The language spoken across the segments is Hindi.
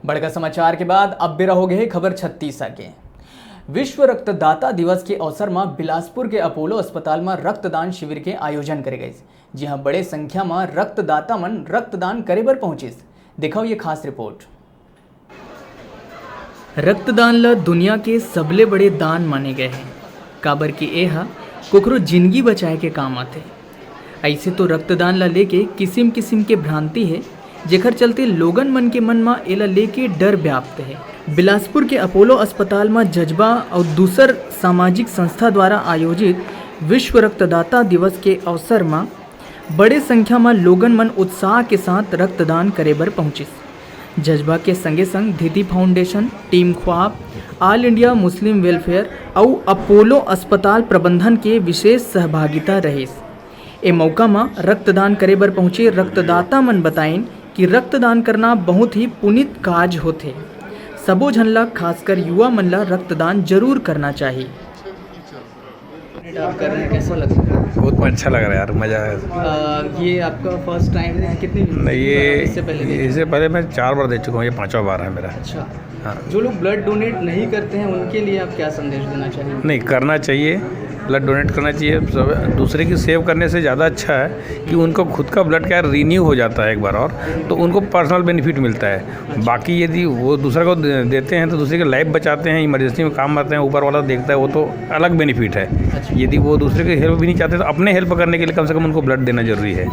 बड़का समाचार के बाद अब भी रहोगे खबर 36 के। विश्व रक्तदाता दिवस के अवसर में बिलासपुर के अपोलो अस्पताल में रक्तदान शिविर के आयोजन करे गए। जी हाँ, बड़े संख्या में रक्तदाता मन रक्तदान करे बर पहुंचे। दिखाओ ये खास रिपोर्ट। रक्तदान ला दुनिया के सबले बड़े दान माने गए हैं, काबर की यह कोकरो जिंदगी बचाए के काम आते। ऐसे तो रक्तदान ला लेके किसिम किसिम के भ्रांति है, जेकर चलते लोगन मन के मन में एला लेके डर व्याप्त है। बिलासपुर के अपोलो अस्पताल में जज्बा और दूसर सामाजिक संस्था द्वारा आयोजित विश्व रक्तदाता दिवस के अवसर में बड़े संख्या में लोगन मन उत्साह के साथ रक्तदान करे बर पहुँचे। जज्बा के संगे संग धीति फाउंडेशन, टीम ख्वाब, ऑल इंडिया मुस्लिम वेलफेयर और अपोलो अस्पताल प्रबंधन के विशेष सहभागिता रहे। ए मौका में रक्तदान करे बर पहुँचे रक्तदाता मन बताइन कि रक्तदान करना बहुत ही पुनीत काज होते। सबो झन ला खासकर युवा मन ला रक्तदान जरूर करना चाहिए। आप कर रहे हैं, कैसा लग रहा है? बहुत अच्छा लग रहा है यार, मज़ा है। ये आपका फर्स्ट टाइम है? कितनी नहीं, ये इससे पहले मैं 4 बार दे चुका हूँ, ये 5वां बार है मेरा। अच्छा हाँ। जो लोग ब्लड डोनेट नहीं करते हैं उनके लिए आप क्या संदेश देना चाहिए? नहीं, करना चाहिए, ब्लड डोनेट करना चाहिए। सब दूसरे की सेव करने से ज़्यादा अच्छा है कि उनको खुद का ब्लड क्या रिन्यू हो जाता है एक बार, और तो उनको पर्सनल बेनिफिट मिलता है। बाकी यदि वो दूसरे को देते हैं तो दूसरे की लाइफ बचाते हैं, इमरजेंसी में काम आते हैं, ऊपर वाला देखता है, वो तो अलग बेनिफिट है। यदि वो दूसरे की हेल्प भी नहीं चाहते तो अपने हेल्प करने के लिए कम से कम उनको ब्लड देना जरूरी है,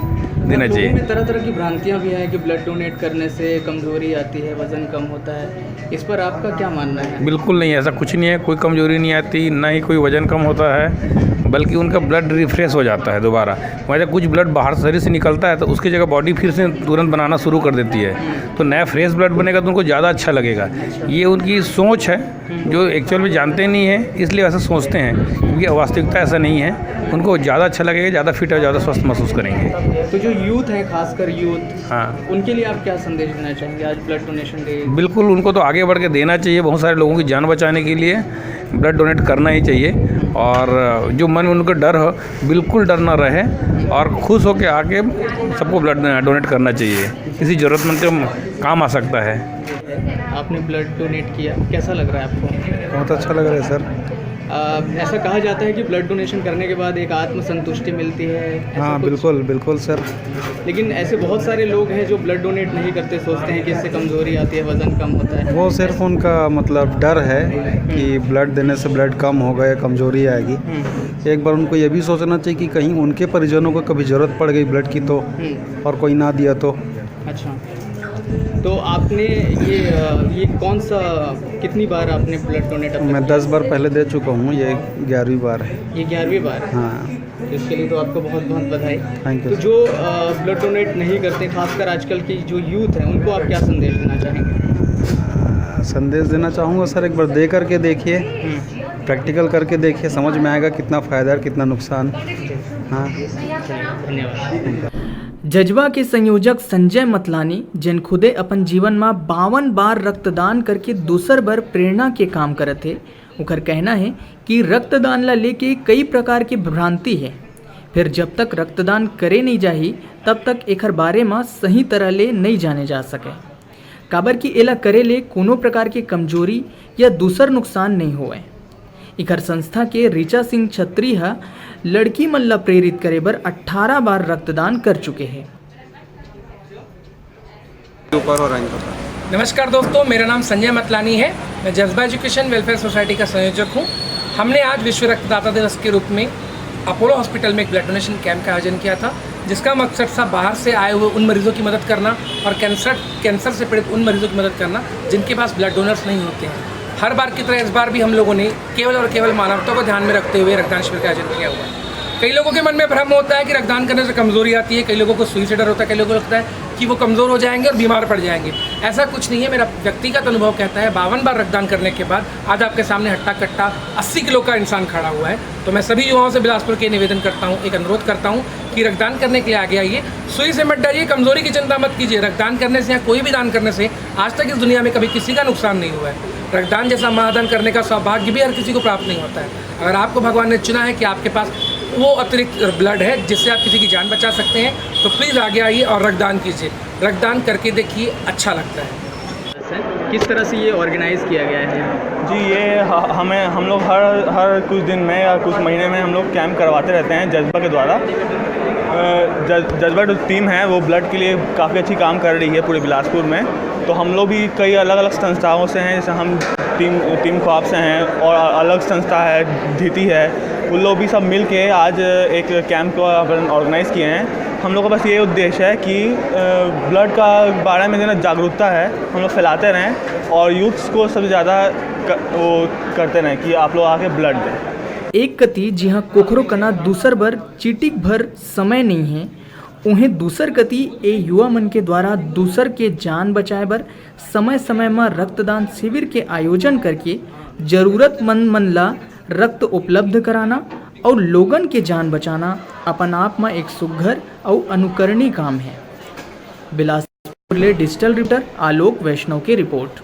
देना चाहिए। में तरह तरह की भ्रांतियाँ भी हैं कि ब्लड डोनेट करने से कमजोरी आती है, वजन कम होता है। इस पर आपका क्या मानना है? बिल्कुल नहीं, ऐसा कुछ नहीं है। कोई कमजोरी नहीं आती, ना ही कोई वजन कम होता है, बल्कि उनका ब्लड रिफ्रेश हो जाता है दोबारा। वैसे कुछ ब्लड बाहर शरीर से निकलता है तो उसकी जगह बॉडी फिर से तुरंत बनाना शुरू कर देती है, तो नया फ्रेश ब्लड बनेगा तो उनको ज़्यादा अच्छा लगेगा। ये उनकी सोच है जो एक्चुअल में जानते नहीं है, इसलिए ऐसा सोचते हैं, क्योंकि वास्तविकता ऐसा नहीं है। उनको ज़्यादा अच्छा लगेगा, ज़्यादा फिट और ज़्यादा स्वस्थ महसूस करेंगे। तो जो यूथ है, खासकर यूथ, हाँ, उनके लिए आप क्या संदेश देना चाहेंगे आज ब्लड डोनेशन डे? बिल्कुल, उनको तो आगे बढ़ के देना चाहिए। बहुत सारे लोगों की जान बचाने के लिए ब्लड डोनेट करना ही चाहिए, और जो मन में उनको डर हो, बिल्कुल डर ना रहे, और खुश होकर आके सबको ब्लड डोनेट करना चाहिए। किसी ज़रूरतमंद के काम आ सकता है। आपने ब्लड डोनेट किया, कैसा लग रहा है आपको? बहुत अच्छा लग रहा है सर। ऐसा कहा जाता है कि ब्लड डोनेशन करने के बाद एक आत्मसंतुष्टि मिलती है। हाँ, बिल्कुल बिल्कुल सर। लेकिन ऐसे बहुत सारे लोग हैं जो ब्लड डोनेट नहीं करते, सोचते हैं कि इससे कमज़ोरी आती है, वज़न कम होता है। वो सिर्फ उनका मतलब डर है कि ब्लड देने से ब्लड कम होगा या कमज़ोरी आएगी। एक बार उनको ये भी सोचना चाहिए कि कहीं उनके परिजनों को कभी ज़रूरत पड़ गई ब्लड की तो, और कोई ना दिया तो। अच्छा, तो आपने ये कौन सा, कितनी बार आपने ब्लड डोनेट? मैं 10 बार पहले दे चुका हूँ, ये 11वीं बार है। ये 11वीं बार है? हाँ, इसके लिए तो आपको बहुत बहुत बधाई। Thank you. तो जो ब्लड डोनेट नहीं करते, खासकर आजकल की जो यूथ है, उनको आप क्या संदेश देना चाहेंगे? संदेश देना चाहूँगा सर, एक बार दे करके देखिए, प्रैक्टिकल करके देखिए, समझ में आएगा कितना फ़ायदा और कितना नुकसान। हाँ, धन्यवाद। जज्बा के संयोजक संजय मतलानी, जिन खुदे अपन जीवन में 52 बार रक्तदान करके दूसर बार प्रेरणा के काम करत थे, उनका कहना है कि रक्तदान ला लेके कई प्रकार की भ्रांति है। फिर जब तक रक्तदान करे नहीं जाही तब तक एकर बारे में सही तरह ले नहीं जाने जा सके। काबर की एला करे ले कोनो प्रकार की कमजोरी या दूसर नुकसान नहीं होए। इकर संस्था के ऋचा सिंह छत्री हा लड़की मन ला प्रेरित करे बर 18 बार रक्तदान कर चुके हैं। नमस्कार दोस्तों, मेरा नाम संजय मतलानी है। मैं जज्बा एजुकेशन वेलफेयर सोसाइटी का संयोजक हूँ। हमने आज विश्व रक्तदाता दिवस के रूप में अपोलो हॉस्पिटल में एक ब्लड डोनेशन कैंप का आयोजन किया था, जिसका मकसद था बाहर से आए हुए उन मरीजों की मदद करना और कैंसर से पीड़ित उन मरीजों की मदद करना जिनके पास ब्लड डोनर्स नहीं होते हैं। हर बार की तरह इस बार भी हम लोगों ने केवल और केवल मानवता को ध्यान में रखते हुए रक्तदान शिविर का आयोजन किया हुआ है। कई लोगों के मन में भ्रम होता है कि रक्तदान करने से कमजोरी आती है, कई लोगों को सुई से डर होता है, कई लोगों को लगता है कि वो कमज़ोर हो जाएंगे और बीमार पड़ जाएंगे। ऐसा कुछ नहीं है। मेरा व्यक्तिगत अनुभव कहता है 52 बार रक्तदान करने के बाद आज आपके सामने हट्टा कट्टा 80 किलो का इंसान खड़ा हुआ है। तो मैं सभी युवाओं से बिलासपुर के निवेदन करता हूँ, एक अनुरोध करता हूँ कि रक्तदान करने के लिए आगे आइए। सुई से मत डरिए, कमजोरी की चिंता मत कीजिए। रक्तदान करने से या कोई भी दान करने से आज तक इस दुनिया में कभी किसी का नुकसान नहीं हुआ है। रक्तदान जैसा महादान करने का सौभाग्य भी हर किसी को प्राप्त नहीं होता है। अगर आपको भगवान ने चुना है कि आपके पास वो अतिरिक्त ब्लड है जिससे आप किसी की जान बचा सकते हैं, तो प्लीज़ आगे आइए और रक्तदान कीजिए। रक्तदान करके देखिए, अच्छा लगता है। किस तरह से ये ऑर्गेनाइज़ किया गया है? जी ये हम लोग हर कुछ दिन में या कुछ महीने में हम लोग कैंप करवाते रहते हैं जज्बा के द्वारा। जज्बा जो टीम है वो ब्लड के लिए काफ़ी अच्छी काम कर रही है पूरे बिलासपुर में। तो हम लोग भी कई अलग अलग संस्थाओं से हैं, जैसे हम टीम ख्वाब से हैं और अलग संस्था है धीति है, उन लोग भी सब मिल के आज एक कैंप को ऑर्गेनाइज़ किए हैं। हम लोग का बस ये उद्देश्य है कि ब्लड का बारे में जो जागरूकता है हम लोग फैलाते रहें और यूथ्स को सबसे ज़्यादा वो करते रहें कि आप लोग आके ब्लड दें। एक कति जिहाँ कोखरो कना दूसर बर चीटिक भर समय नहीं है, उन्हें दूसर कति ए युवा मन के द्वारा दूसर के जान बचाए बर समय समय में रक्तदान शिविर के आयोजन करके जरूरतमंद मन ला रक्त उपलब्ध कराना और लोगन के जान बचाना अपन आप में एक सुघर और अनुकरणीय काम है। बिलासपुर ले डिजिटल रिपोर्टर आलोक वैष्णव की रिपोर्ट।